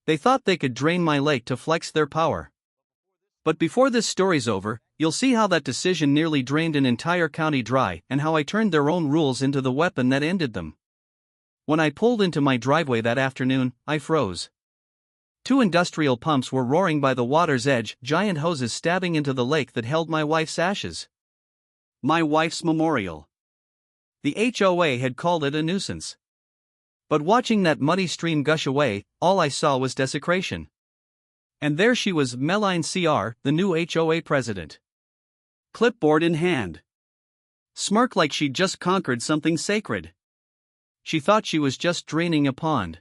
They thought they could drain my lake to flex their power. But before this story's over, you'll see how that decision nearly drained an entire county dry and how I turned their own rules into the weapon that ended them. When I pulled into my driveway that afternoon, I froze. 2 industrial pumps were roaring by the water's edge, giant hoses stabbing into the lake that held my wife's ashes. My wife's memorial. The HOA had called it a nuisance. But watching that muddy stream gush away, all I saw was desecration. And there she was, Meline CR, the new HOA president. Clipboard in hand. Smirk like she'd just conquered something sacred. She thought she was just draining a pond.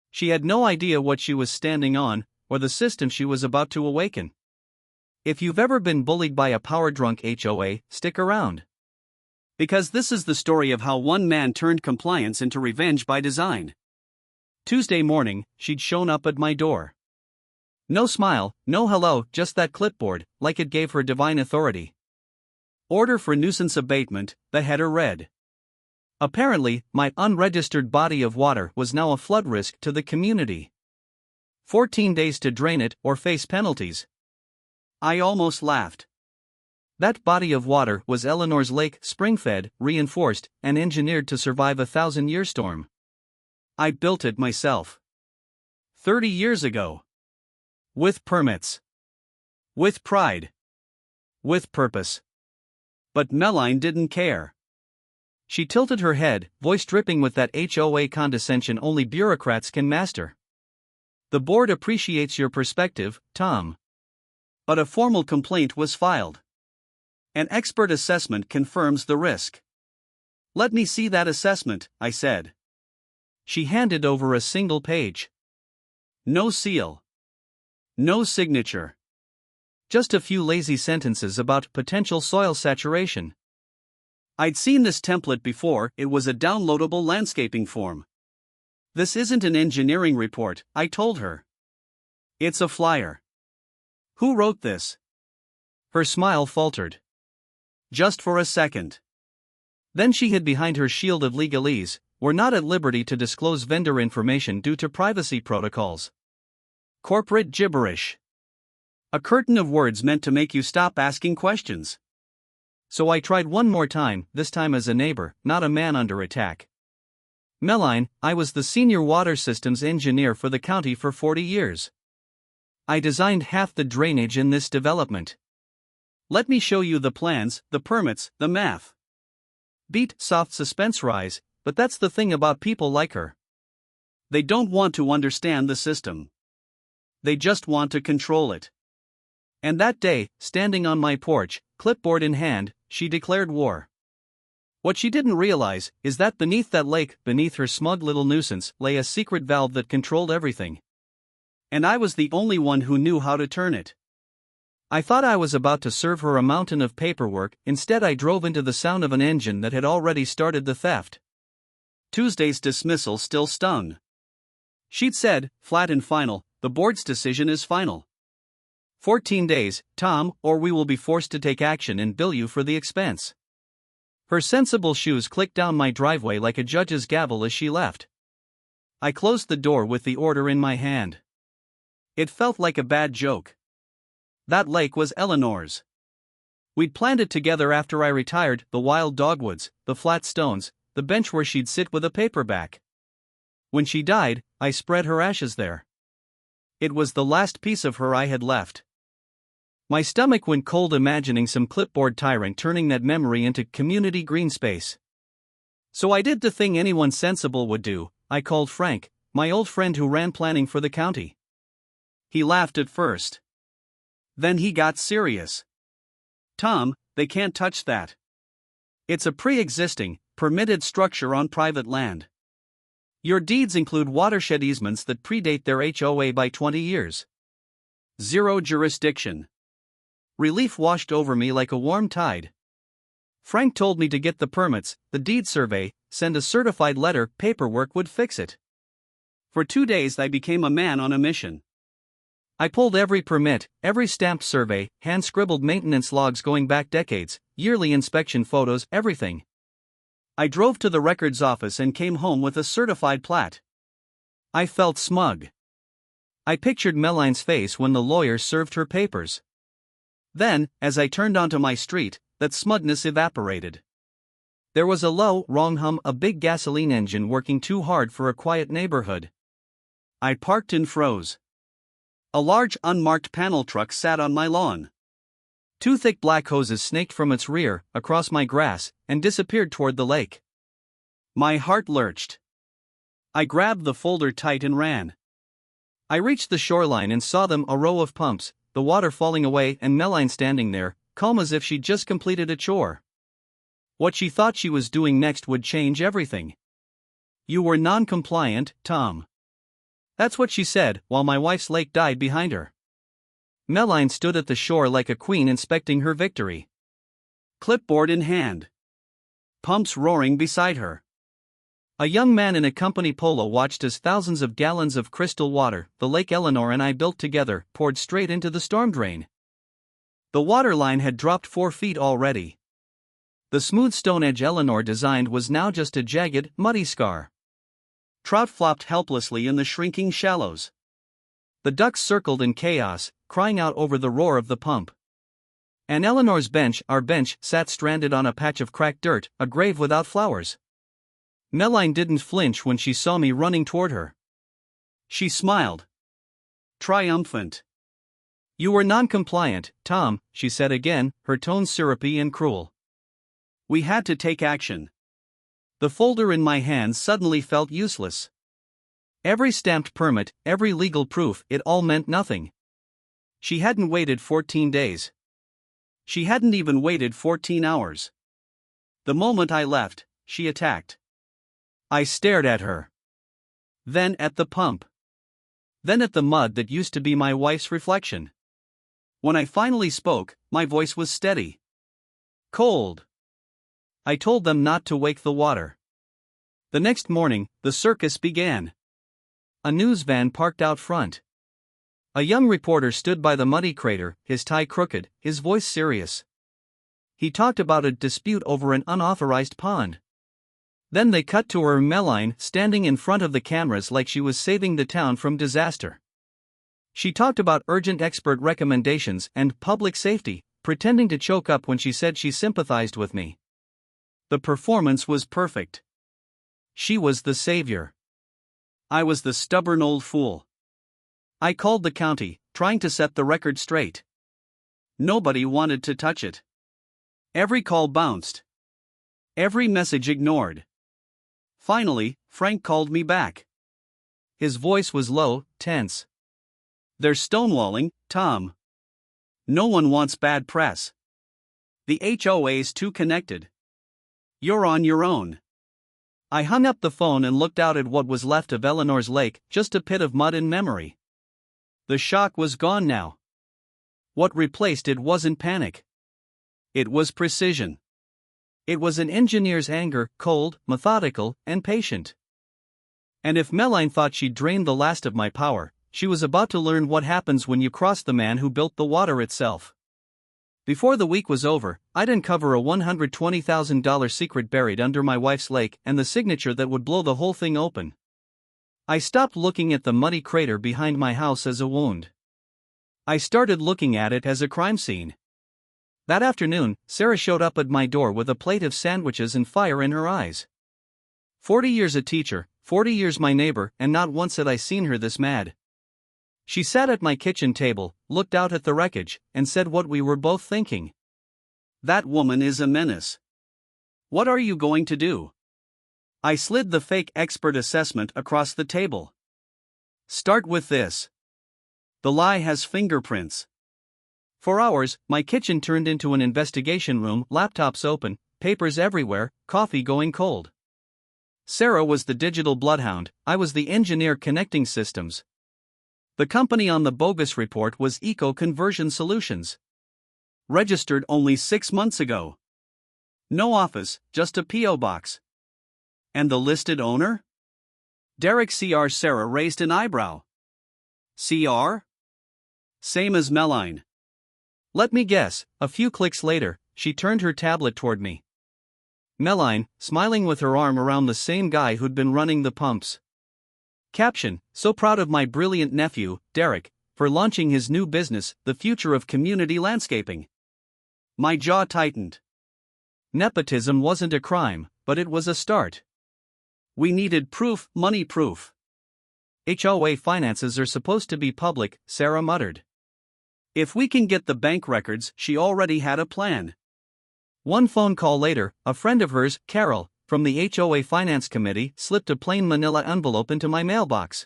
She had no idea what she was standing on, or the system she was about to awaken. If you've ever been bullied by a power-drunk HOA, stick around. Because this is the story of how one man turned compliance into revenge by design. Tuesday morning, she'd shown up at my door. No smile, no hello, just that clipboard, like it gave her divine authority. Order for nuisance abatement, the header read. Apparently, my unregistered body of water was now a flood risk to the community. 14 days to drain it or face penalties. I almost laughed. That body of water was Eleanor's lake, spring-fed, reinforced, and engineered to survive a 1,000-year storm. I built it myself. 30 years ago. With permits. With pride. With purpose. But Meline didn't care. She tilted her head, voice dripping with that HOA condescension only bureaucrats can master. The board appreciates your perspective, Tom. But a formal complaint was filed. An expert assessment confirms the risk. Let me see that assessment, I said. She handed over a single page. No seal. No signature. Just a few lazy sentences about potential soil saturation. I'd seen this template before, it was a downloadable landscaping form. This isn't an engineering report, I told her. It's a flyer. Who wrote this? Her smile faltered. Just for a second. Then she hid behind her shield of legalese. We're not at liberty to disclose vendor information due to privacy protocols. Corporate gibberish. A curtain of words meant to make you stop asking questions. So I tried one more time, this time as a neighbor, not a man under attack. Meline, I was the senior water systems engineer for the county for 40 years. I designed half the drainage in this development. Let me show you the plans, the permits, the math. Beat, soft suspense rise, but that's the thing about people like her. They don't want to understand the system. They just want to control it. And that day, standing on my porch, clipboard in hand, she declared war. What she didn't realize is that beneath that lake, beneath her smug little nuisance, lay a secret valve that controlled everything. And I was the only one who knew how to turn it. I thought I was about to serve her a mountain of paperwork, instead I drove into the sound of an engine that had already started the theft. Tuesday's dismissal still stung. She'd said, flat and final, the board's decision is final. 14 days, Tom, or we will be forced to take action and bill you for the expense. Her sensible shoes clicked down my driveway like a judge's gavel as she left. I closed the door with the order in my hand. It felt like a bad joke. That lake was Eleanor's. We'd planned it together after I retired, the wild dogwoods, the flat stones, the bench where she'd sit with a paperback. When she died, I spread her ashes there. It was the last piece of her I had left. My stomach went cold imagining some clipboard tyrant turning that memory into community green space. So I did the thing anyone sensible would do, I called Frank, my old friend who ran planning for the county. He laughed at first. Then he got serious. Tom, they can't touch that. It's a pre-existing, permitted structure on private land. Your deeds include watershed easements that predate their HOA by 20 years. Zero jurisdiction. Relief washed over me like a warm tide. Frank told me to get the permits, the deed survey, send a certified letter, paperwork would fix it. For 2 days I became a man on a mission. I pulled every permit, every stamped survey, hand-scribbled maintenance logs going back decades, yearly inspection photos, everything. I drove to the records office and came home with a certified plat. I felt smug. I pictured Meline's face when the lawyer served her papers. Then, as I turned onto my street, that smugness evaporated. There was a low, wrong hum, a big gasoline engine working too hard for a quiet neighborhood. I parked and froze. A large unmarked panel truck sat on my lawn. Two thick black hoses snaked from its rear, across my grass, and disappeared toward the lake. My heart lurched. I grabbed the folder tight and ran. I reached the shoreline and saw them, a row of pumps, the water falling away, and Meline standing there, calm as if she'd just completed a chore. What she thought she was doing next would change everything. "You were non-compliant, Tom." That's what she said, while my wife's lake died behind her. Meline stood at the shore like a queen inspecting her victory. Clipboard in hand. Pumps roaring beside her. A young man in a company polo watched as thousands of gallons of crystal water, the lake Eleanor and I built together, poured straight into the storm drain. The water line had dropped 4 feet already. The smooth stone edge Eleanor designed was now just a jagged, muddy scar. Trout flopped helplessly in the shrinking shallows. The ducks circled in chaos, crying out over the roar of the pump. And Eleanor's bench, our bench, sat stranded on a patch of cracked dirt, a grave without flowers. Meline didn't flinch when she saw me running toward her. She smiled. Triumphant. "You were non-compliant, Tom," she said again, her tone syrupy and cruel. We had to take action. The folder in my hands suddenly felt useless. Every stamped permit, every legal proof, it all meant nothing. She hadn't waited 14 days. She hadn't even waited 14 hours. The moment I left, she attacked. I stared at her. Then at the pump. Then at the mud that used to be my wife's reflection. When I finally spoke, my voice was steady. Cold. I told them not to wake the water. The next morning, the circus began. A news van parked out front. A young reporter stood by the muddy crater, his tie crooked, his voice serious. He talked about a dispute over an unauthorized pond. Then they cut to her, Meline, standing in front of the cameras like she was saving the town from disaster. She talked about urgent expert recommendations and public safety, pretending to choke up when she said she sympathized with me. The performance was perfect. She was the savior. I was the stubborn old fool. I called the county, trying to set the record straight. Nobody wanted to touch it. Every call bounced. Every message ignored. Finally, Frank called me back. His voice was low, tense. "They're stonewalling, Tom. No one wants bad press. The HOA's too connected. You're on your own." I hung up the phone and looked out at what was left of Eleanor's lake, just a pit of mud in memory. The shock was gone now. What replaced it wasn't panic. It was precision. It was an engineer's anger, cold, methodical, and patient. And if Meline thought she'd drained the last of my power, she was about to learn what happens when you cross the man who built the water itself. Before the week was over, I'd uncover a $120,000 secret buried under my wife's lake and the signature that would blow the whole thing open. I stopped looking at the muddy crater behind my house as a wound. I started looking at it as a crime scene. That afternoon, Sarah showed up at my door with a plate of sandwiches and fire in her eyes. 40 years a teacher, 40 years my neighbor, and not once had I seen her this mad. She sat at my kitchen table, looked out at the wreckage, and said what we were both thinking. "That woman is a menace. What are you going to do?" I slid the fake expert assessment across the table. "Start with this. The lie has fingerprints." For hours, my kitchen turned into an investigation room, laptops open, papers everywhere, coffee going cold. Sarah was the digital bloodhound, I was the engineer connecting systems. The company on the bogus report was Eco Conversion Solutions. Registered only 6 months ago. No office, just a P.O. box. And the listed owner? Derek C.R. Sarah raised an eyebrow. C.R.? Same as Meline. Let me guess, a few clicks later, she turned her tablet toward me. Meline, smiling with her arm around the same guy who'd been running the pumps. Caption: so proud of my brilliant nephew, Derek, for launching his new business, the future of community landscaping. My jaw tightened. Nepotism wasn't a crime, but it was a start. We needed proof, money proof. HOA finances are supposed to be public, Sarah muttered. If we can get the bank records, she already had a plan. One phone call later, a friend of hers, Carol, from the HOA Finance Committee, slipped a plain manila envelope into my mailbox.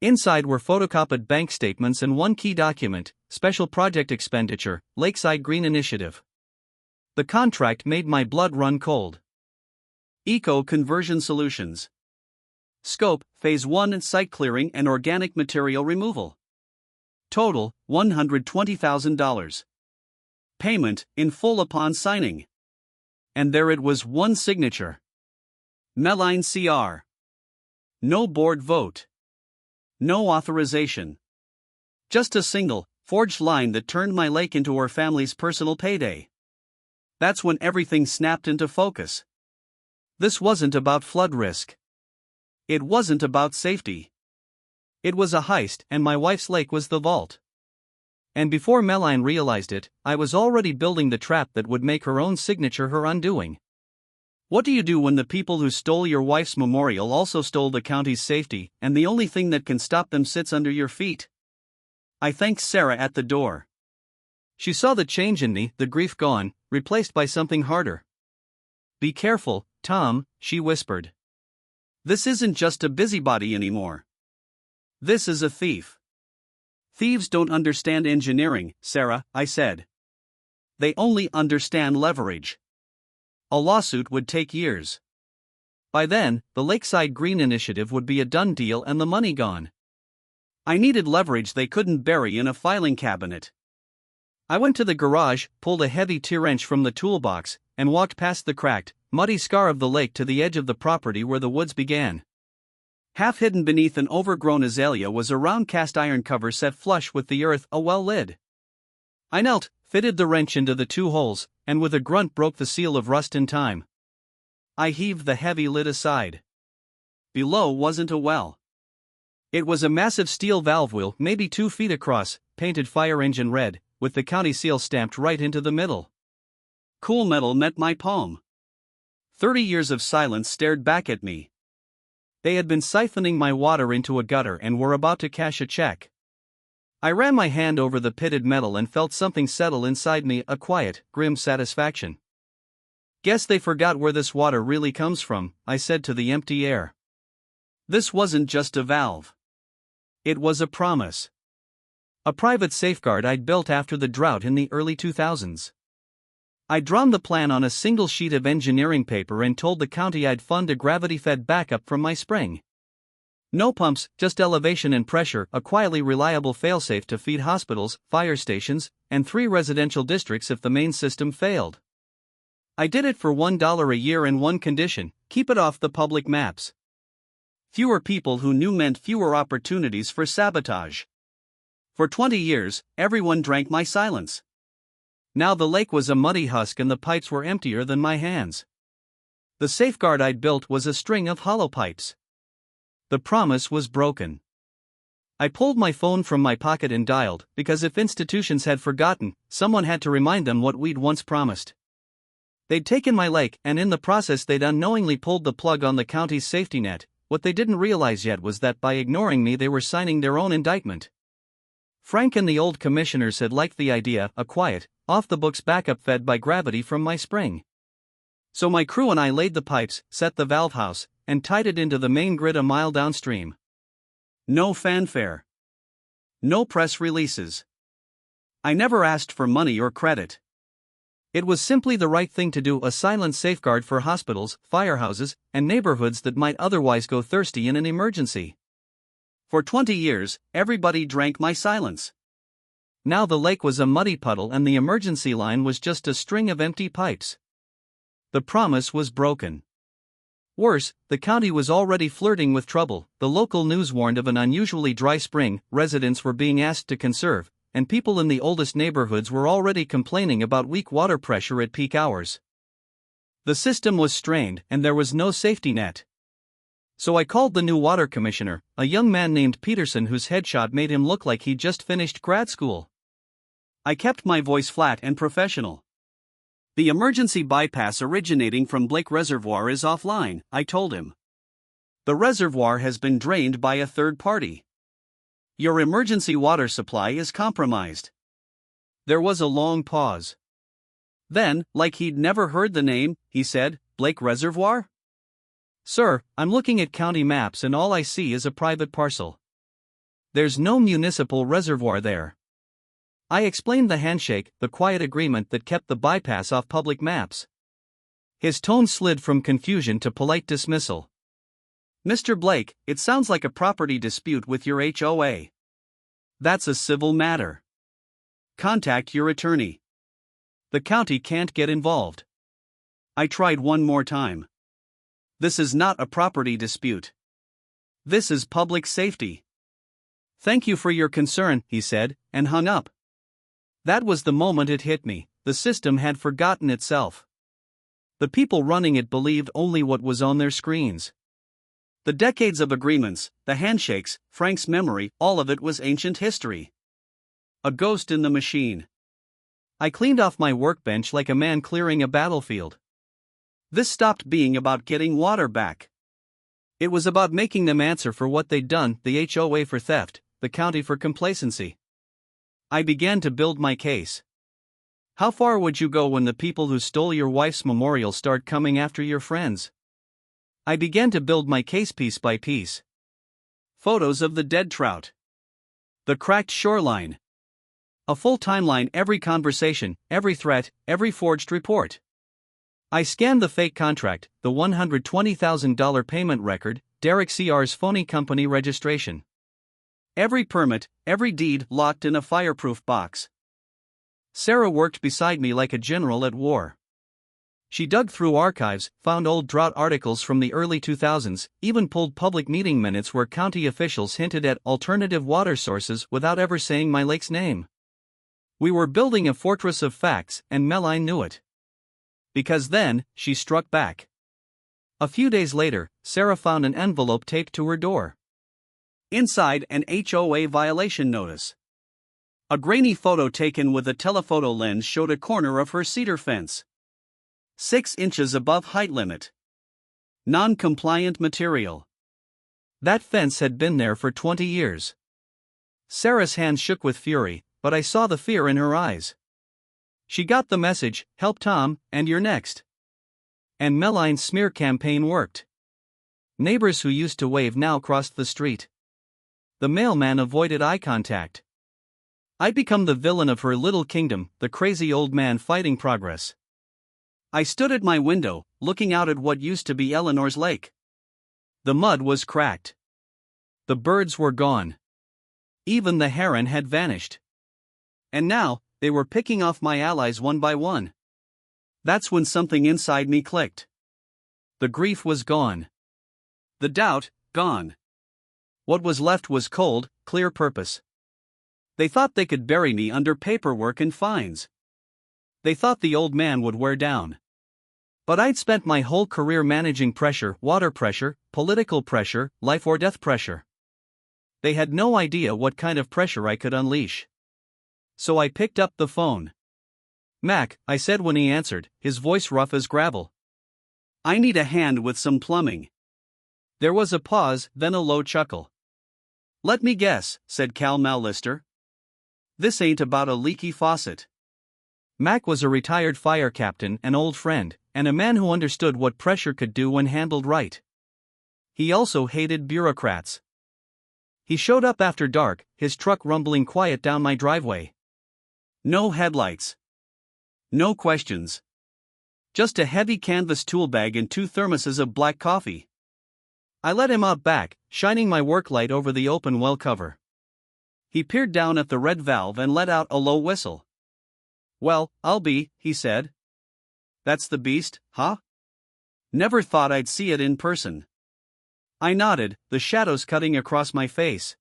Inside were photocopied bank statements and one key document: Special Project Expenditure, Lakeside Green Initiative. The contract made my blood run cold. Eco Conversion Solutions. Scope: Phase 1 site clearing and organic material removal. Total: $120,000. Payment in full upon signing. And there it was, one signature. Meline CR. No board vote. No authorization. Just a single, forged line that turned my lake into our family's personal payday. That's when everything snapped into focus. This wasn't about flood risk. It wasn't about safety. It was a heist, and my wife's lake was the vault. And before Meline realized it, I was already building the trap that would make her own signature her undoing. What do you do when the people who stole your wife's memorial also stole the county's safety, and the only thing that can stop them sits under your feet? I thanked Sarah at the door. She saw the change in me, the grief gone, replaced by something harder. Be careful, Tom, she whispered. This isn't just a busybody anymore. This is a thief. Thieves don't understand engineering, Sarah, I said. They only understand leverage. A lawsuit would take years. By then, the Lakeside Green Initiative would be a done deal and the money gone. I needed leverage they couldn't bury in a filing cabinet. I went to the garage, pulled a heavy T-wrench from the toolbox, and walked past the cracked, muddy scar of the lake to the edge of the property where the woods began. Half hidden beneath an overgrown azalea was a round cast iron cover set flush with the earth, a well lid. I knelt, fitted the wrench into the two holes, and with a grunt broke the seal of rust in time. I heaved the heavy lid aside. Below wasn't a well. It was a massive steel valve wheel, maybe 2 feet across, painted fire engine red, with the county seal stamped right into the middle. Cool metal met my palm. 30 years of silence stared back at me. They had been siphoning my water into a gutter and were about to cash a check. I ran my hand over the pitted metal and felt something settle inside me, a quiet, grim satisfaction. Guess they forgot where this water really comes from, I said to the empty air. This wasn't just a valve. It was a promise. A private safeguard I'd built after the drought in the early 2000s. I'd drawn the plan on a single sheet of engineering paper and told the county I'd fund a gravity-fed backup from my spring. No pumps, just elevation and pressure, a quietly reliable failsafe to feed hospitals, fire stations, and 3 residential districts if the main system failed. I did it for $1 a year and one condition: keep it off the public maps. Fewer people who knew meant fewer opportunities for sabotage. For 20 years, everyone drank my silence. Now the lake was a muddy husk and the pipes were emptier than my hands. The safeguard I'd built was a string of hollow pipes. The promise was broken. I pulled my phone from my pocket and dialed, because if institutions had forgotten, someone had to remind them what we'd once promised. They'd taken my lake, and in the process they'd unknowingly pulled the plug on the county's safety net. What they didn't realize yet was that by ignoring me they were signing their own indictment. Frank and the old commissioners had liked the idea, a quiet, off-the-books backup fed by gravity from my spring. So my crew and I laid the pipes, set the valve house, and tied it into the main grid a mile downstream. No fanfare. No press releases. I never asked for money or credit. It was simply the right thing to do, a silent safeguard for hospitals, firehouses, and neighborhoods that might otherwise go thirsty in an emergency. For 20 years, everybody drank my silence. Now the lake was a muddy puddle and the emergency line was just a string of empty pipes. The promise was broken. Worse, the county was already flirting with trouble. The local news warned of an unusually dry spring residents were being asked to conserve, and people in the oldest neighborhoods were already complaining about weak water pressure at peak hours. The system was strained, and there was no safety net. So I called the new water commissioner, a young man named Peterson whose headshot made him look like he'd just finished grad school. I kept my voice flat and professional. The emergency bypass originating from Blake Reservoir is offline, I told him. The reservoir has been drained by a third party. Your emergency water supply is compromised. There was a long pause. Then, like he'd never heard the name, he said, Blake Reservoir? Sir, I'm looking at county maps and all I see is a private parcel. There's no municipal reservoir there. I explained the handshake, the quiet agreement that kept the bypass off public maps. His tone slid from confusion to polite dismissal. Mr. Blake, it sounds like a property dispute with your HOA. That's a civil matter. Contact your attorney. The county can't get involved. I tried one more time. This is not a property dispute. This is public safety. Thank you for your concern, he said, and hung up. That was the moment it hit me, the system had forgotten itself. The people running it believed only what was on their screens. The decades of agreements, the handshakes, Frank's memory, all of it was ancient history. A ghost in the machine. I cleaned off my workbench like a man clearing a battlefield. This stopped being about getting water back. It was about making them answer for what they'd done, the HOA for theft, the county for complacency. I began to build my case. How far would you go when the people who stole your wife's memorial start coming after your friends? I began to build my case piece by piece. Photos of the dead trout. The cracked shoreline. A full timeline, every conversation, every threat, every forged report. I scanned the fake contract, the $120,000 payment record, Derek CR's phony company registration. Every permit, every deed locked in a fireproof box. Sarah worked beside me like a general at war. She dug through archives, found old drought articles from the early 2000s, even pulled public meeting minutes where county officials hinted at alternative water sources without ever saying my lake's name. We were building a fortress of facts, and Meline knew it. Because then, she struck back. A few days later, Sarah found an envelope taped to her door. Inside, an HOA violation notice. A grainy photo taken with a telephoto lens showed a corner of her cedar fence. 6 inches above height limit. Non-compliant material. That fence had been there for 20 years. Sarah's hands shook with fury, but I saw the fear in her eyes. She got the message, help Tom, and you're next. And Meline's smear campaign worked. Neighbors who used to wave now crossed the street. The mailman avoided eye contact. I'd become the villain of her little kingdom, the crazy old man fighting progress. I stood at my window, looking out at what used to be Eleanor's lake. The mud was cracked. The birds were gone. Even the heron had vanished. And now, they were picking off my allies one by one. That's when something inside me clicked. The grief was gone. The doubt, gone. What was left was cold, clear purpose. They thought they could bury me under paperwork and fines. They thought the old man would wear down. But I'd spent my whole career managing pressure, water pressure, political pressure, life or death pressure. They had no idea what kind of pressure I could unleash. So I picked up the phone. Mac, I said when he answered, his voice rough as gravel. I need a hand with some plumbing. There was a pause, then a low chuckle. Let me guess, said Cal Mallister. This ain't about a leaky faucet. Mac was a retired fire captain, an old friend, and a man who understood what pressure could do when handled right. He also hated bureaucrats. He showed up after dark, his truck rumbling quiet down my driveway. No headlights. No questions. Just a heavy canvas tool bag and 2 thermoses of black coffee. I let him out back, shining my work light over the open well cover. He peered down at the red valve and let out a low whistle. Well, I'll be, he said. That's the beast, huh? Never thought I'd see it in person. I nodded, the shadows cutting across my face.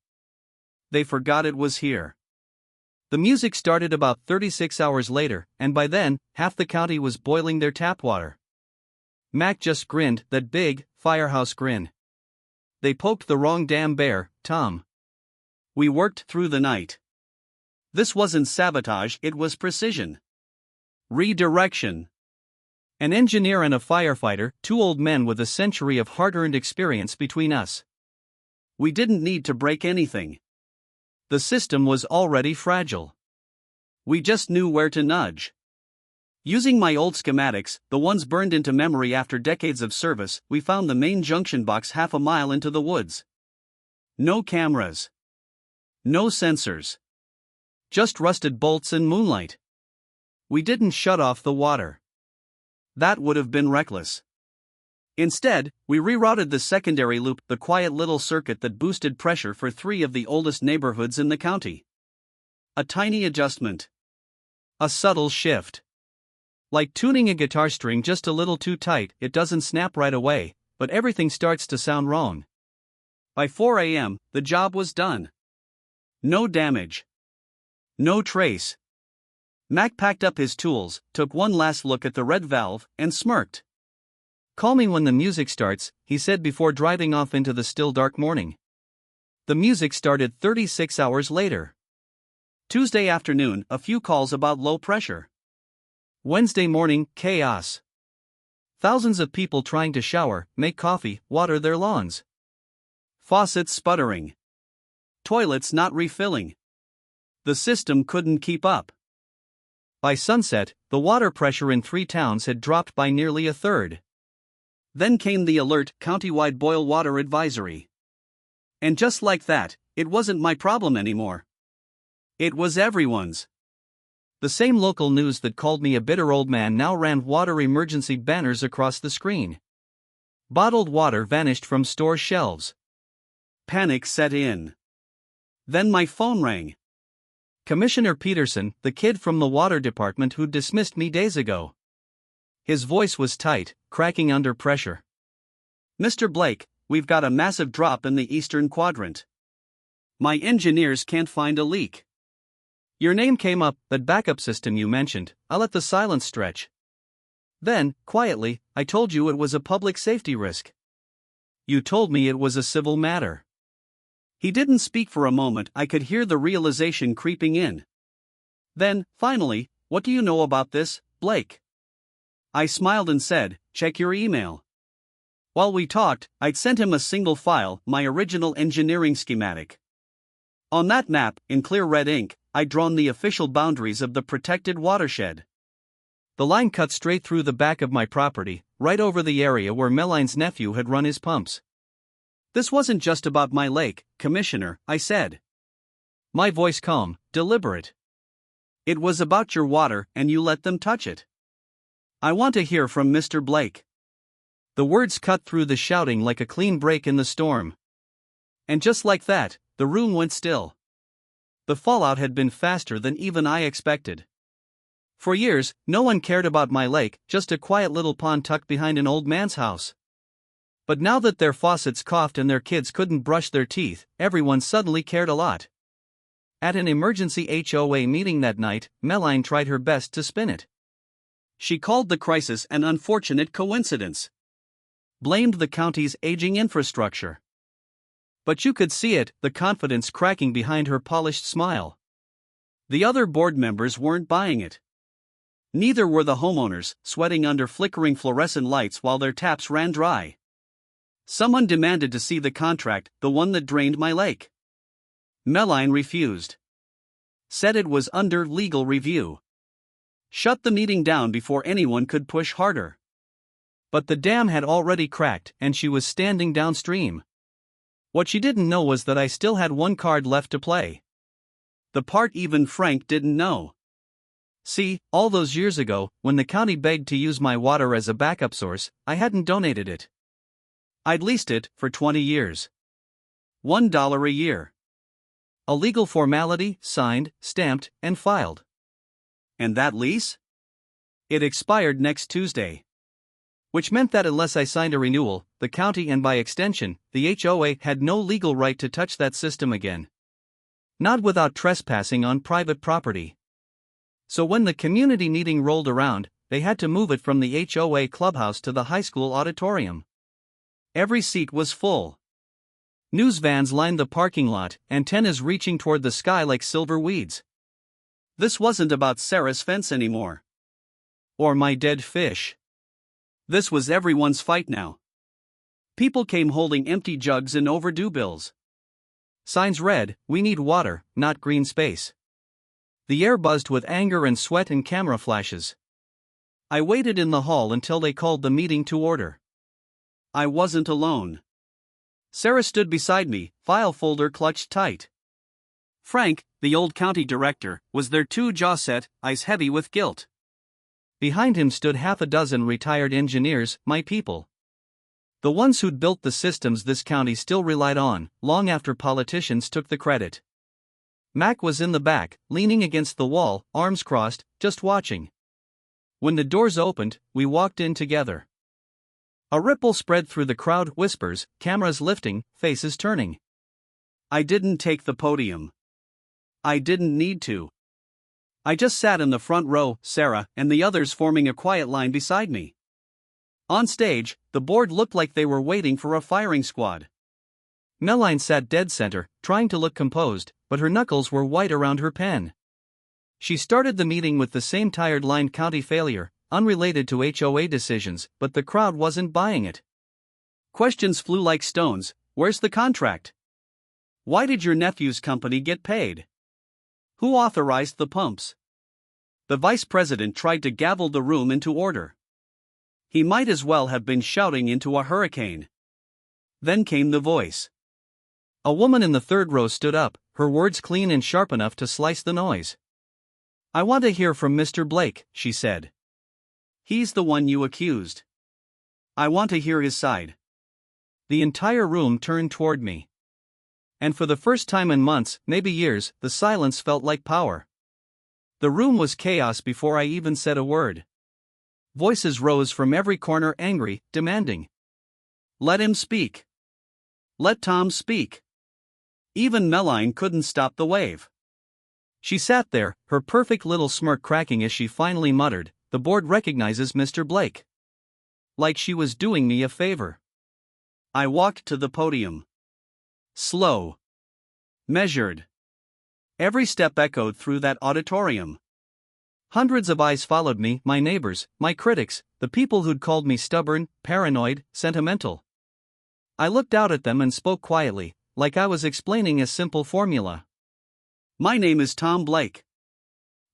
They forgot it was here. The music started about 36 hours later, and by then, half the county was boiling their tap water. Mac just grinned, that big, firehouse grin. they poked the wrong damn bear, Tom. We worked through the night. This wasn't sabotage, it was precision. Redirection. An engineer and a firefighter, two old men with a century of hard-earned experience between us. We didn't need to break anything. The system was already fragile. We just knew where to nudge. Using my old schematics, the ones burned into memory after decades of service, we found the main junction box half a mile into the woods. No cameras. No sensors. Just rusted bolts and moonlight. We didn't shut off the water. That would have been reckless. Instead, we rerouted the secondary loop, the quiet little circuit that boosted pressure for 3 of the oldest neighborhoods in the county. A tiny adjustment. A subtle shift. Like tuning a guitar string just a little too tight, it doesn't snap right away, but everything starts to sound wrong. By 4 a.m., the job was done. No damage. No trace. Mac packed up his tools, took one last look at the red valve, and smirked. "Call me when the music starts," he said before driving off into the still dark morning. The music started 36 hours later. Tuesday afternoon, a few calls about low pressure. Wednesday morning, chaos. Thousands of people trying to shower, make coffee, water their lawns. Faucets sputtering. Toilets not refilling. The system couldn't keep up. By sunset, the water pressure in 3 towns had dropped by nearly a third. Then came the alert, countywide boil water advisory. And just like that, it wasn't my problem anymore. It was everyone's. The same local news that called me a bitter old man now ran water emergency banners across the screen. Bottled water vanished from store shelves. Panic set in. Then my phone rang. Commissioner Peterson, the kid from the water department who'd dismissed me days ago. His voice was tight, cracking under pressure. "Mr. Blake, we've got a massive drop in the eastern quadrant. My engineers can't find a leak. Your name came up, that backup system you mentioned. I let the silence stretch. Then, quietly, I told you it was a public safety risk. You told me it was a civil matter." He didn't speak for a moment. I could hear the realization creeping in. Then, finally, "What do you know about this, Blake?" I smiled and said, "Check your email." While we talked, I'd sent him a single file, my original engineering schematic. On that map, in clear red ink, I'd drawn the official boundaries of the protected watershed. The line cut straight through the back of my property, right over the area where Meline's nephew had run his pumps. "This wasn't just about my lake, Commissioner," I said. My voice calm, deliberate. "It was about your water, and you let them touch it. I want to hear from Mr. Blake." The words cut through the shouting like a clean break in the storm. And just like that, the room went still. The fallout had been faster than even I expected. For years, no one cared about my lake, just a quiet little pond tucked behind an old man's house. But now that their faucets coughed and their kids couldn't brush their teeth, everyone suddenly cared a lot. At an emergency HOA meeting that night, Meline tried her best to spin it. She called the crisis an unfortunate coincidence. Blamed the county's aging infrastructure. But you could see it, the confidence cracking behind her polished smile. The other board members weren't buying it. Neither were the homeowners, sweating under flickering fluorescent lights while their taps ran dry. Someone demanded to see the contract, the one that drained my lake. Meline refused. Said it was under legal review. Shut the meeting down before anyone could push harder. But the dam had already cracked, and she was standing downstream. What she didn't know was that I still had one card left to play. The part even Frank didn't know. See, all those years ago, when the county begged to use my water as a backup source, I hadn't donated it. I'd leased it for 20 years. $1 a year. A legal formality, signed, stamped, and filed. And that lease? It expired next Tuesday. Which meant that unless I signed a renewal, the county and by extension, the HOA had no legal right to touch that system again. Not without trespassing on private property. So when the community meeting rolled around, they had to move it from the HOA clubhouse to the high school auditorium. Every seat was full. News vans lined the parking lot, antennas reaching toward the sky like silver weeds. This wasn't about Sarah's fence anymore. Or my dead fish. This was everyone's fight now. People came holding empty jugs and overdue bills. Signs read, "We need water, not green space." The air buzzed with anger and sweat and camera flashes. I waited in the hall until they called the meeting to order. I wasn't alone. Sarah stood beside me, file folder clutched tight. Frank, the old county director, was there too, jaw set, eyes heavy with guilt. Behind him stood half a dozen retired engineers, my people. The ones who'd built the systems this county still relied on, long after politicians took the credit. Mac was in the back, leaning against the wall, arms crossed, just watching. When the doors opened, we walked in together. A ripple spread through the crowd, whispers, cameras lifting, faces turning. I didn't take the podium. I didn't need to. I just sat in the front row, Sarah and the others forming a quiet line beside me. On stage, the board looked like they were waiting for a firing squad. Meline sat dead center, trying to look composed, but her knuckles were white around her pen. She started the meeting with the same tired line, county failure, unrelated to HOA decisions, but the crowd wasn't buying it. Questions flew like stones. Where's the contract? Why did your nephew's company get paid? Who authorized the pumps? The vice president tried to gavel the room into order. He might as well have been shouting into a hurricane. Then came the voice. A woman in the third row stood up, her words clean and sharp enough to slice the noise. I want to hear from Mr. Blake, she said. He's the one you accused. I want to hear his side. The entire room turned toward me. And for the first time in months, maybe years, the silence felt like power. The room was chaos before I even said a word. Voices rose from every corner, angry, demanding. Let him speak. Let Tom speak. Even Meline couldn't stop the wave. She sat there, her perfect little smirk cracking as she finally muttered, "The board recognizes Mr. Blake." Like she was doing me a favor. I walked to the podium. Slow. Measured. Every step echoed through that auditorium. Hundreds of eyes followed me, my neighbors, my critics, the people who'd called me stubborn, paranoid, sentimental. I looked out at them and spoke quietly, like I was explaining a simple formula. My name is Tom Blake.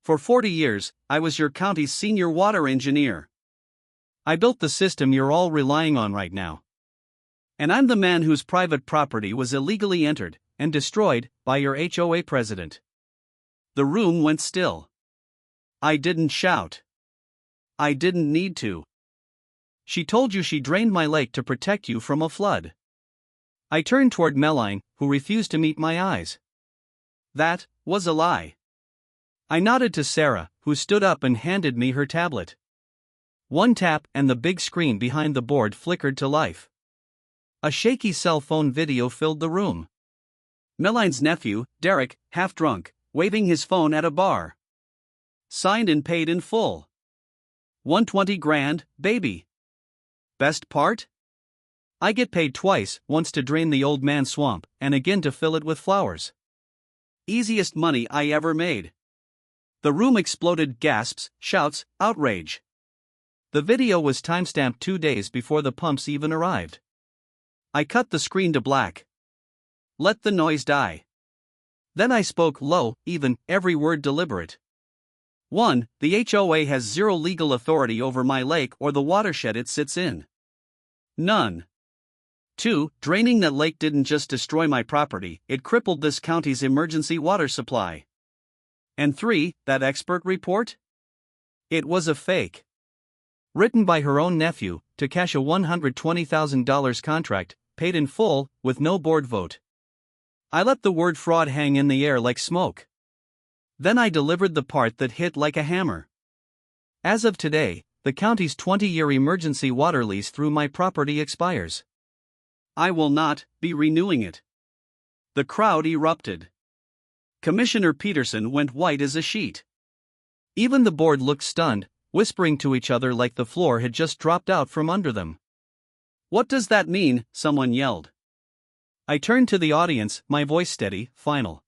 For 40 years, I was your county's senior water engineer. I built the system you're all relying on right now. And I'm the man whose private property was illegally entered and destroyed by your HOA president. The room went still. I didn't shout. I didn't need to. She told you she drained my lake to protect you from a flood. I turned toward Meline, who refused to meet my eyes. That was a lie. I nodded to Sarah, who stood up and handed me her tablet. One tap and the big screen behind the board flickered to life. A shaky cell phone video filled the room. Meline's nephew, Derek, half drunk, waving his phone at a bar. Signed and paid in full. $120 grand, baby. Best part? I get paid twice, once to drain the old man swamp, and again to fill it with flowers. Easiest money I ever made. The room exploded, gasps, shouts, outrage. The video was timestamped 2 days before the pumps even arrived. I cut the screen to black. Let the noise die. Then I spoke low, even, every word deliberate. 1. The HOA has zero legal authority over my lake or the watershed it sits in. None. 2. Draining that lake didn't just destroy my property, it crippled this county's emergency water supply. And 3. That expert report? It was a fake. Written by her own nephew, to cash a $120,000 contract, paid in full, with no board vote. I let the word fraud hang in the air like smoke. Then I delivered the part that hit like a hammer. As of today, the county's 20-year emergency water lease through my property expires. I will not be renewing it. The crowd erupted. Commissioner Peterson went white as a sheet. Even the board looked stunned, whispering to each other like the floor had just dropped out from under them. What does that mean? Someone yelled. I turned to the audience, my voice steady, final.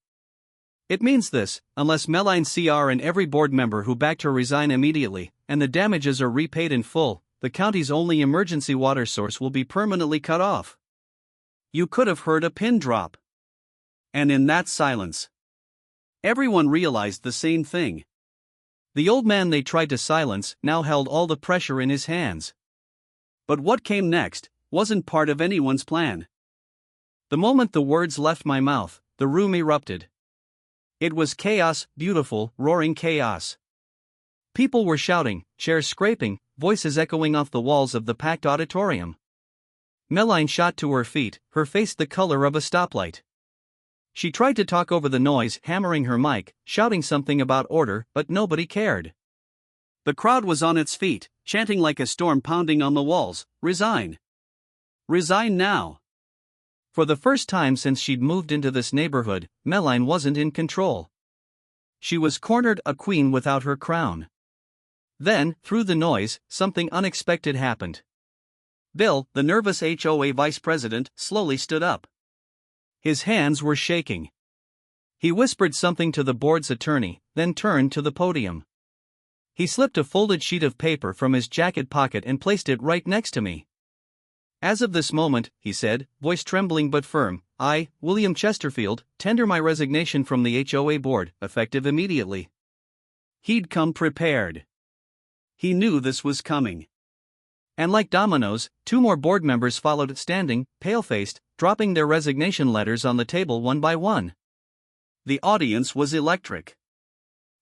It means this: unless Meline CR and every board member who backed her resign immediately, and the damages are repaid in full, the county's only emergency water source will be permanently cut off. You could have heard a pin drop. And in that silence, everyone realized the same thing. The old man they tried to silence now held all the pressure in his hands. But what came next wasn't part of anyone's plan. The moment the words left my mouth, the room erupted. It was chaos, beautiful, roaring chaos. People were shouting, chairs scraping, voices echoing off the walls of the packed auditorium. Meline shot to her feet, her face the color of a stoplight. She tried to talk over the noise, hammering her mic, shouting something about order, but nobody cared. The crowd was on its feet, chanting like a storm pounding on the walls, "Resign! Resign now!" For the first time since she'd moved into this neighborhood, Meline wasn't in control. She was cornered, a queen without her crown. Then, through the noise, something unexpected happened. Bill, the nervous HOA vice president, slowly stood up. His hands were shaking. He whispered something to the board's attorney, then turned to the podium. He slipped a folded sheet of paper from his jacket pocket and placed it right next to me. "As of this moment," he said, voice trembling but firm, "I, William Chesterfield, tender my resignation from the HOA board, effective immediately." He'd come prepared. He knew this was coming. And like dominoes, 2 more board members followed, standing, pale-faced, dropping their resignation letters on the table one by one. The audience was electric.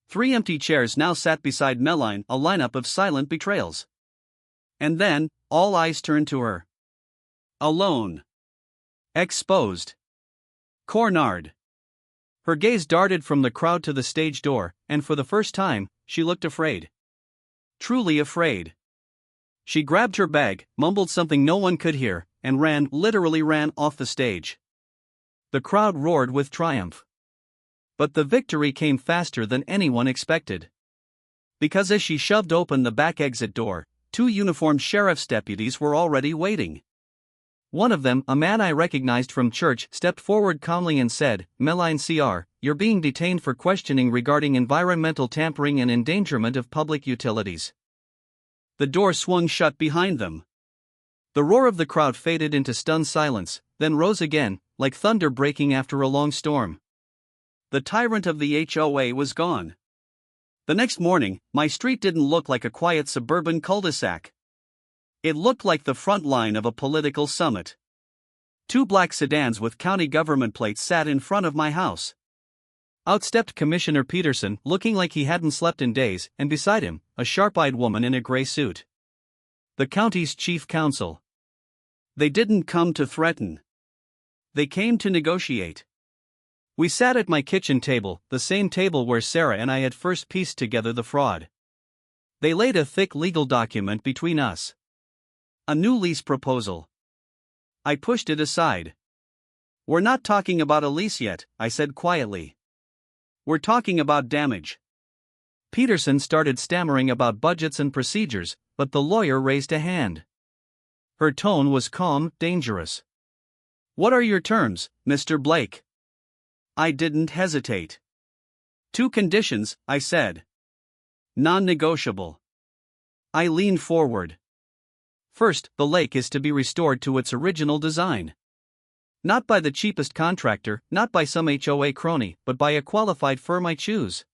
3 empty chairs now sat beside Meline, a lineup of silent betrayals. And then, all eyes turned to her. Alone. Exposed. Cornered. Her gaze darted from the crowd to the stage door, and for the first time, she looked afraid. Truly afraid. She grabbed her bag, mumbled something no one could hear, and literally ran off the stage. The crowd roared with triumph. But the victory came faster than anyone expected. Because as she shoved open the back exit door, 2 uniformed sheriff's deputies were already waiting. One of them, a man I recognized from church, stepped forward calmly and said, "Meline CR, you're being detained for questioning regarding environmental tampering and endangerment of public utilities." The door swung shut behind them. The roar of the crowd faded into stunned silence, then rose again, like thunder breaking after a long storm. The tyrant of the HOA was gone. The next morning, my street didn't look like a quiet suburban cul-de-sac. It looked like the front line of a political summit. 2 black sedans with county government plates sat in front of my house. Out stepped Commissioner Peterson, looking like he hadn't slept in days, and beside him, a sharp-eyed woman in a gray suit. The county's chief counsel. They didn't come to threaten. They came to negotiate. We sat at my kitchen table, the same table where Sarah and I had first pieced together the fraud. They laid a thick legal document between us. A new lease proposal. I pushed it aside. "We're not talking about a lease yet," I said quietly. "We're talking about damage." Peterson started stammering about budgets and procedures, but the lawyer raised a hand. Her tone was calm, dangerous. "What are your terms, Mr. Blake?" I didn't hesitate. 2 conditions, I said. Non-negotiable. I leaned forward. First, the lake is to be restored to its original design. Not by the cheapest contractor, not by some HOA crony, but by a qualified firm I choose.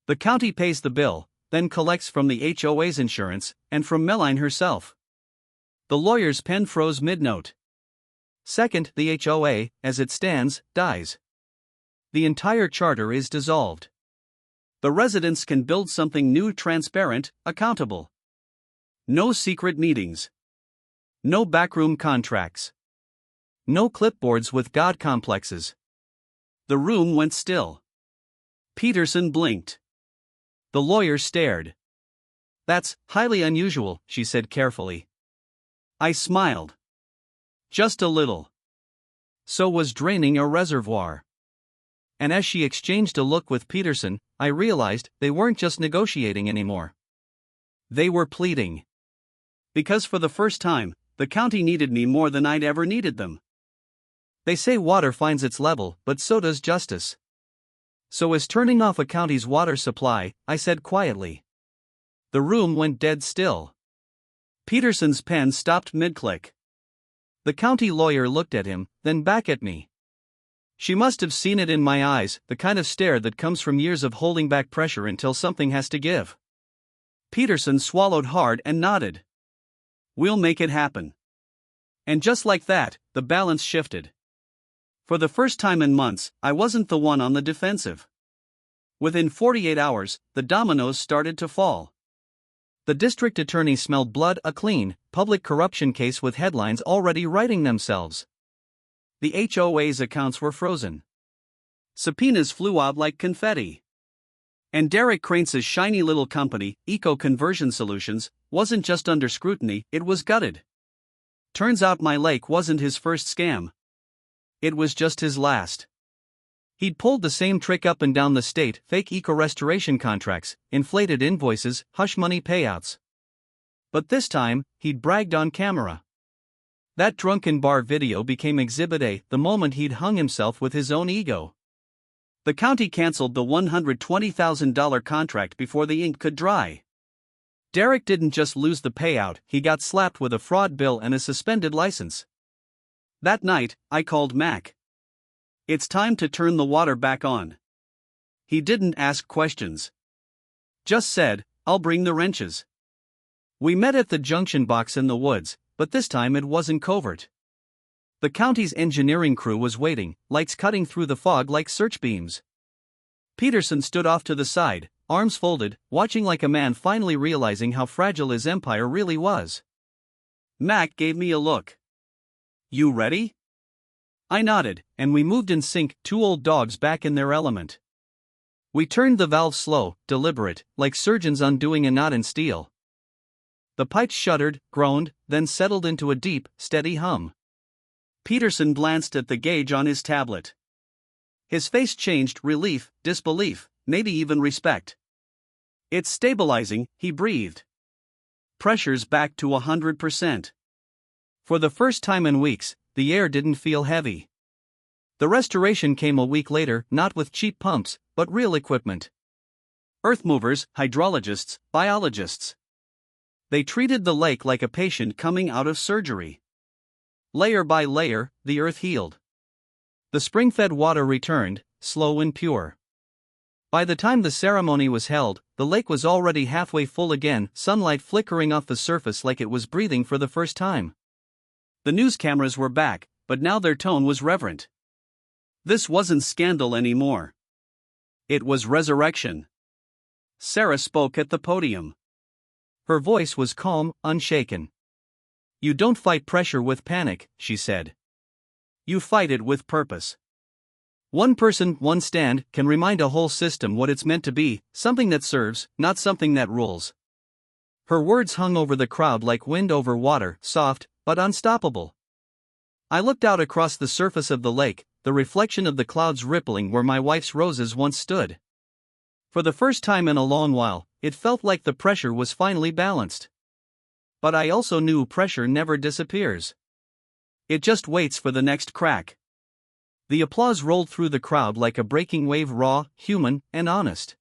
The county pays the bill, then collects from the HOA's insurance, and from Meline herself. The lawyer's pen froze mid-note. Second, the HOA, as it stands, dies. The entire charter is dissolved. The residents can build something new, transparent, accountable. No secret meetings. No backroom contracts. No clipboards with God complexes. The room went still. Peterson blinked. The lawyer stared. "That's highly unusual," she said carefully. I smiled. Just a little. So was draining a reservoir. And as she exchanged a look with Peterson, I realized they weren't just negotiating anymore. They were pleading. Because for the first time, the county needed me more than I'd ever needed them. They say water finds its level, but so does justice. So is turning off a county's water supply, I said quietly. The room went dead still. Peterson's pen stopped mid-click. The county lawyer looked at him, then back at me. She must have seen it in my eyes, the kind of stare that comes from years of holding back pressure until something has to give. Peterson swallowed hard and nodded. We'll make it happen. And just like that, the balance shifted. For the first time in months, I wasn't the one on the defensive. Within 48 hours, the dominoes started to fall. The district attorney smelled blood, a clean, public corruption case with headlines already writing themselves. The HOA's accounts were frozen. Subpoenas flew out like confetti. And Derek Crance's shiny little company, Eco Conversion Solutions, wasn't just under scrutiny, it was gutted. Turns out my lake wasn't his first scam. It was just his last. He'd pulled the same trick up and down the state, fake eco-restoration contracts, inflated invoices, hush money payouts. But this time, he'd bragged on camera. That drunken bar video became Exhibit A the moment he'd hung himself with his own ego. The county canceled the $120,000 contract before the ink could dry. Derek didn't just lose the payout, he got slapped with a fraud bill and a suspended license. That night, I called Mac. It's time to turn the water back on. He didn't ask questions. Just said, I'll bring the wrenches. We met at the junction box in the woods, but this time it wasn't covert. The county's engineering crew was waiting, lights cutting through the fog like search beams. Peterson stood off to the side, arms folded, watching like a man finally realizing how fragile his empire really was. Mac gave me a look. You ready? I nodded, and we moved in sync, two old dogs back in their element. We turned the valve slow, deliberate, like surgeons undoing a knot in steel. The pipes shuddered, groaned, then settled into a deep, steady hum. Peterson glanced at the gauge on his tablet. His face changed, relief, disbelief, maybe even respect. It's stabilizing, he breathed. Pressure's back to 100%. For the first time in weeks, the air didn't feel heavy. The restoration came a week later, not with cheap pumps, but real equipment. Earth movers, hydrologists, biologists. They treated the lake like a patient coming out of surgery. Layer by layer, the earth healed. The spring-fed water returned, slow and pure. By the time the ceremony was held, the lake was already halfway full again, sunlight flickering off the surface like it was breathing for the first time. The news cameras were back, but now their tone was reverent. This wasn't scandal anymore. It was resurrection. Sarah spoke at the podium. Her voice was calm, unshaken. You don't fight pressure with panic, she said. You fight it with purpose. One person, one stand, can remind a whole system what it's meant to be, something that serves, not something that rules. Her words hung over the crowd like wind over water, soft, but unstoppable. I looked out across the surface of the lake, the reflection of the clouds rippling where my wife's roses once stood. For the first time in a long while, it felt like the pressure was finally balanced. But I also knew pressure never disappears. It just waits for the next crack. The applause rolled through the crowd like a breaking wave, raw, human, and honest.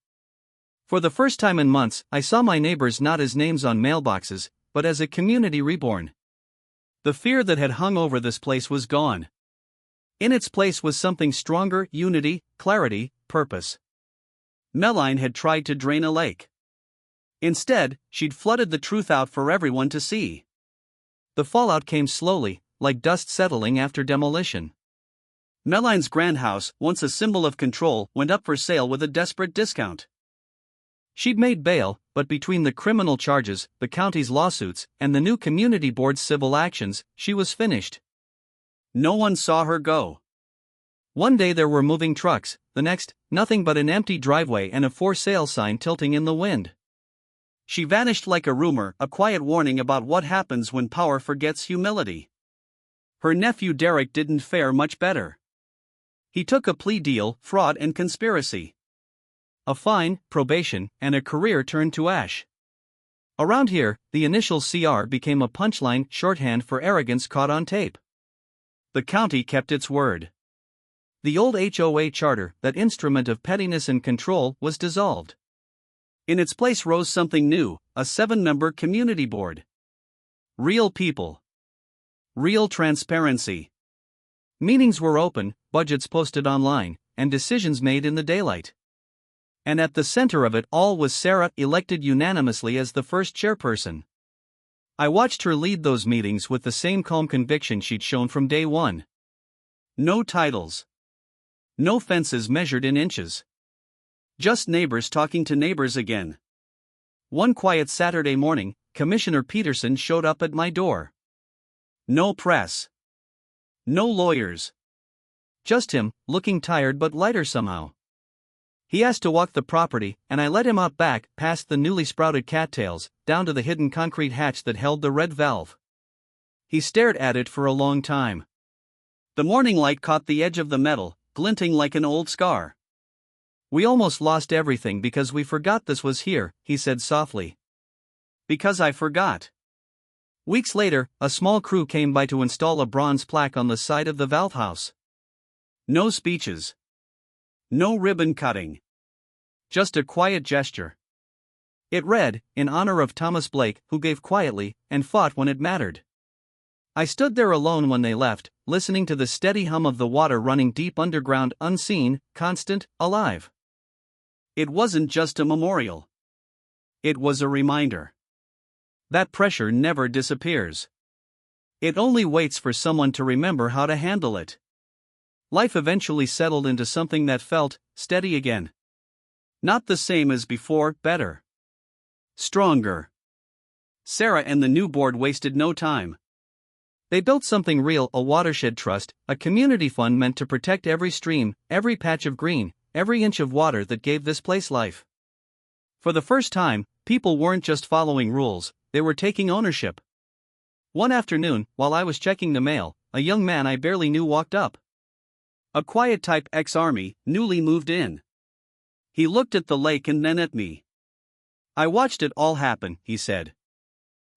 For the first time in months, I saw my neighbors not as names on mailboxes, but as a community reborn. The fear that had hung over this place was gone. In its place was something stronger: unity, clarity, purpose. Meline had tried to drain a lake. Instead, she'd flooded the truth out for everyone to see. The fallout came slowly, like dust settling after demolition. Meline's grand house, once a symbol of control, went up for sale with a desperate discount. She'd made bail, but between the criminal charges, the county's lawsuits, and the new community board's civil actions, she was finished. No one saw her go. One day there were moving trucks, the next, nothing but an empty driveway and a for sale sign tilting in the wind. She vanished like a rumor, a quiet warning about what happens when power forgets humility. Her nephew Derek didn't fare much better. He took a plea deal, fraud and conspiracy. A fine, probation, and a career turned to ash. Around here, the initial CR became a punchline, shorthand for arrogance caught on tape. The county kept its word. The old HOA charter, that instrument of pettiness and control, was dissolved. In its place rose something new, a 7-member community board. Real people. Real transparency. Meetings were open, budgets posted online, and decisions made in the daylight. And at the center of it all was Sarah, elected unanimously as the first chairperson. I watched her lead those meetings with the same calm conviction she'd shown from day one. No titles. No fences measured in inches. Just neighbors talking to neighbors again. One quiet Saturday morning, Commissioner Peterson showed up at my door. No press. No lawyers. Just him, looking tired but lighter somehow. He asked to walk the property, and I let him out back, past the newly sprouted cattails, down to the hidden concrete hatch that held the red valve. He stared at it for a long time. The morning light caught the edge of the metal, glinting like an old scar. "We almost lost everything because we forgot this was here," he said softly. "Because I forgot." Weeks later, a small crew came by to install a bronze plaque on the side of the valve house. No speeches. No ribbon cutting. Just a quiet gesture. It read, "In honor of Thomas Blake, who gave quietly, and fought when it mattered." I stood there alone when they left, listening to the steady hum of the water running deep underground, unseen, constant, alive. It wasn't just a memorial. It was a reminder. That pressure never disappears. It only waits for someone to remember how to handle it. Life eventually settled into something that felt steady again. Not the same as before, better. Stronger. Sarah and the new board wasted no time. They built something real, a watershed trust, a community fund meant to protect every stream, every patch of green, every inch of water that gave this place life. For the first time, people weren't just following rules, they were taking ownership. One afternoon, while I was checking the mail, a young man I barely knew walked up. A quiet type, ex-army, newly moved in. He looked at the lake and then at me. "I watched it all happen," he said.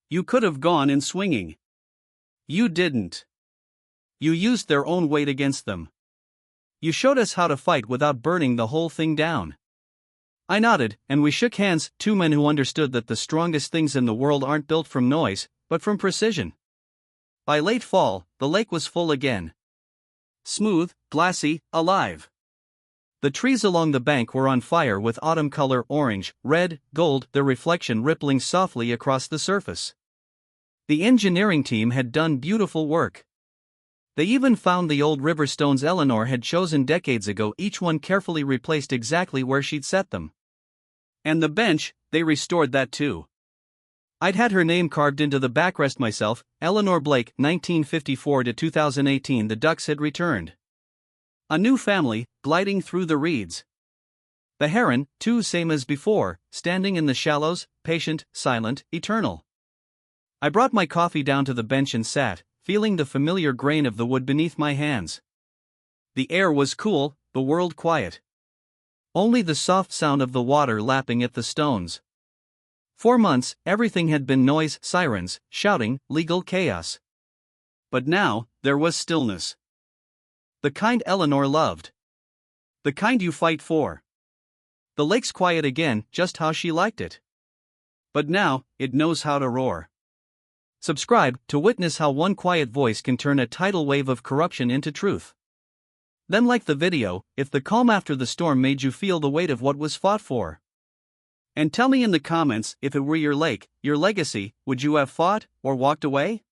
"You could have gone in swinging. You didn't. You used their own weight against them. You showed us how to fight without burning the whole thing down." I nodded, and we shook hands, two men who understood that the strongest things in the world aren't built from noise, but from precision. By late fall, the lake was full again. Smooth, glassy, alive. The trees along the bank were on fire with autumn color, orange, red, gold, their reflection rippling softly across the surface. The engineering team had done beautiful work. They even found the old river stones Eleanor had chosen decades ago, each one carefully replaced exactly where she'd set them. And the bench, they restored that too. I'd had her name carved into the backrest myself, Eleanor Blake, 1954 to 2018. The ducks had returned. A new family, gliding through the reeds. The heron, too, same as before, standing in the shallows, patient, silent, eternal. I brought my coffee down to the bench and sat, feeling the familiar grain of the wood beneath my hands. The air was cool, the world quiet. Only the soft sound of the water lapping at the stones. For months, everything had been noise, sirens, shouting, legal chaos. But now, there was stillness. The kind Eleanor loved. The kind you fight for. The lake's quiet again, just how she liked it. But now, it knows how to roar. Subscribe to witness how one quiet voice can turn a tidal wave of corruption into truth. Then like the video, if the calm after the storm made you feel the weight of what was fought for. And tell me in the comments, if it were your lake, your legacy, would you have fought or walked away?